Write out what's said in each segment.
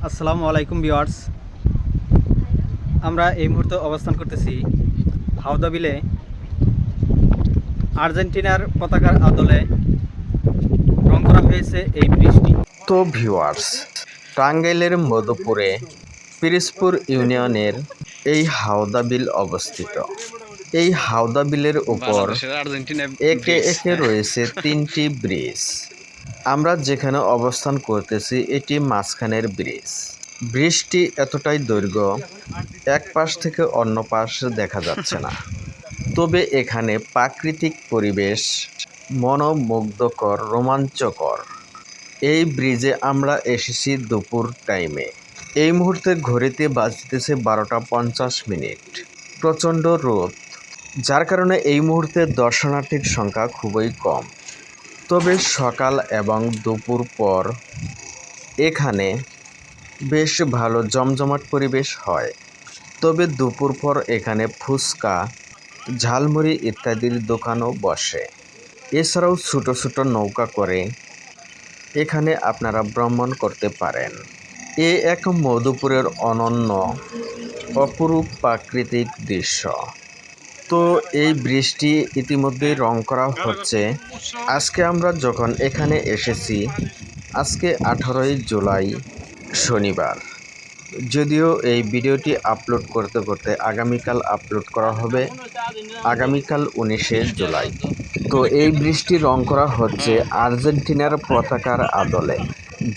আসসালামু আলাইকুম ভিউয়ার্স। আমরা এই মুহূর্তে অবস্থান করতেছি হাওদা বিলে। আর্জেন্টিনার পতাকার আদলে রং করা হয়েছে এই ব্রিজটি। তো ভিউয়ার্স, টাঙ্গাইলের মধুপুরে পিরোজপুর ইউনিয়নের এই হাওদা বিল অবস্থিত। এই হাওদা বিলের উপর একে একে রয়েছে 3টি ব্রিজ। আমরা যেখানে অবস্থান করতেছি এটি মাঝখানের ব্রিজ। ব্রিজটি এতটাই দৈর্ঘ্য, এক পাশ থেকে অন্য পাশ দেখা যাচ্ছে না। তবে এখানে প্রাকৃতিক পরিবেশ মনোমুগ্ধকর, রোমাঞ্চকর। এই ব্রিজে আমরা এসেছি দুপুর টাইমে। এই মুহূর্তে ঘড়িতে বাজতেছে 12টা 50 মিনিট। প্রচণ্ড রোদ, যার কারণে এই মুহূর্তে দর্শনার্থীর সংখ্যা খুবই কম। তবে সকাল এবং দুপুর পর এখানে বেশ ভালো জমজমাট পরিবেশ হয়। তবে দুপুর পর এখানে ফুচকা, ঝালমুড়ি ইত্যাদির দোকানও বসে। এছাড়াও ছোটো ছোটো নৌকা করে এখানে আপনারা ভ্রমণ করতে পারেন। এ এক মধুপুরের অনন্য অপরূপ প্রাকৃতিক দৃশ্য। তো এই ব্রিজটি ইতিমধ্যেই রং করা হচ্ছে। আজকে আমরা যখন এখানে এসেছি, আজকে 18ই জুলাই শনিবার। যদিও এই ভিডিওটি আপলোড করতে করতে আগামীকাল আপলোড করা হবে, আগামীকাল 19শে জুলাই। তো এই ব্রিজটি রং করা হচ্ছে আর্জেন্টিনার পতাকার আদলে,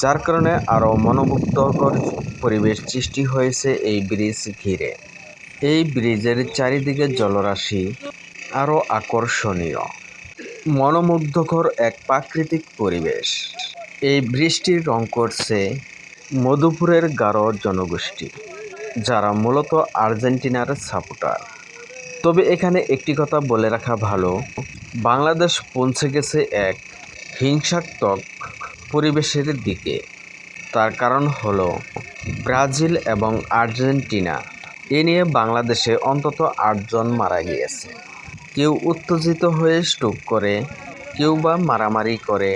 যার কারণে আরও মনোমুগ্ধকর পরিবেশ সৃষ্টি হয়েছে এই ব্রিজ ঘিরে। এই ব্রিজের চারিদিকে জলরাশি আরও আকর্ষণীয়, মনোমুগ্ধকর এক প্রাকৃতিক পরিবেশ। এই ব্রিজটি রং করছে মধুপুরের গারো জনগোষ্ঠী, যারা মূলত আর্জেন্টিনার সাপোর্টার। তবে এখানে একটি কথা বলে রাখা ভালো, বাংলাদেশ পৌঁছে গেছে এক হিংসাত্মক পরিবেশের দিকে। তার কারণ হলো ব্রাজিল এবং আর্জেন্টিনা। এ নিয়ে বাংলাদেশে অন্তত 8 জন মারা গিয়েছে। কেউ উত্তেজিত হয়ে স্ট্রোক করে, কেউ বা মারামারি করে,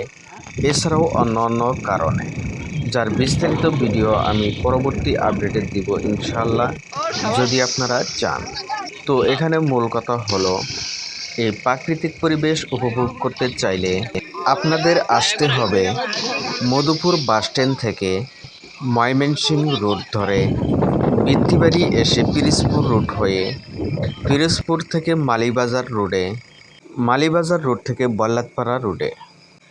এছাড়াও অন্য অন্য কারণে, যার বিস্তারিত ভিডিও আমি পরবর্তী আপডেটে দিব ইনশাল্লাহ, যদি আপনারা চান। তো এখানে মূল কথা হলো, এই প্রাকৃতিক পরিবেশ উপভোগ করতে চাইলে আপনাদের আসতে হবে মধুপুর বাসস্ট্যান্ড থেকে ময়মনসিংহ রোড ধরে বৃত্তিবাড়ি এসে পিরোজপুর রোড হয়ে, পিরোজপুর থেকে মালিবাজার রোডে, মালিবাজার রোড থেকে বল্লাদপাড়া রোডে।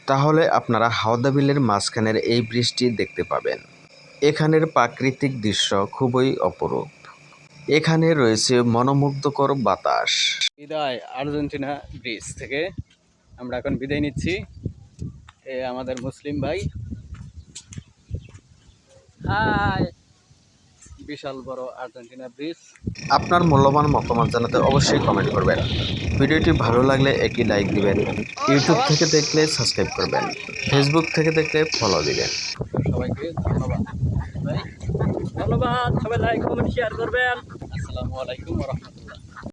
তাহলে আপনারা হাওদা বিলের মাঝখানের এই ব্রিজটি দেখতে পাবেন। এখানের প্রাকৃতিক দৃশ্য খুবই অপরূপ। এখানে রয়েছে মনোমুগ্ধকর বাতাস। বিদায় আর্জেন্টিনা ব্রিজ থেকে আমরা এখন বিদায় নিচ্ছি। এ আমাদের মুসলিম ভাই। হাই, বিশাল বড় আর্জেন্টিনা ব্রিজ। আপনার মূল্যবান মতামত জানাতে অবশ্যই কমেন্ট করবেন। ভিডিওটি ভালো লাগলে একটি লাইক দিবেন। ইউটিউব থেকে দেখলে সাবস্ক্রাইব করবেন, ফেসবুক থেকে দেখলে ফলো দিবেন। সবাইকে ধন্যবাদ ভাই, ধন্যবাদ। সবাই লাইক কমেন্ট শেয়ার করবেন। আসসালামু আলাইকুম ওয়া রাহমাতুল্লাহ।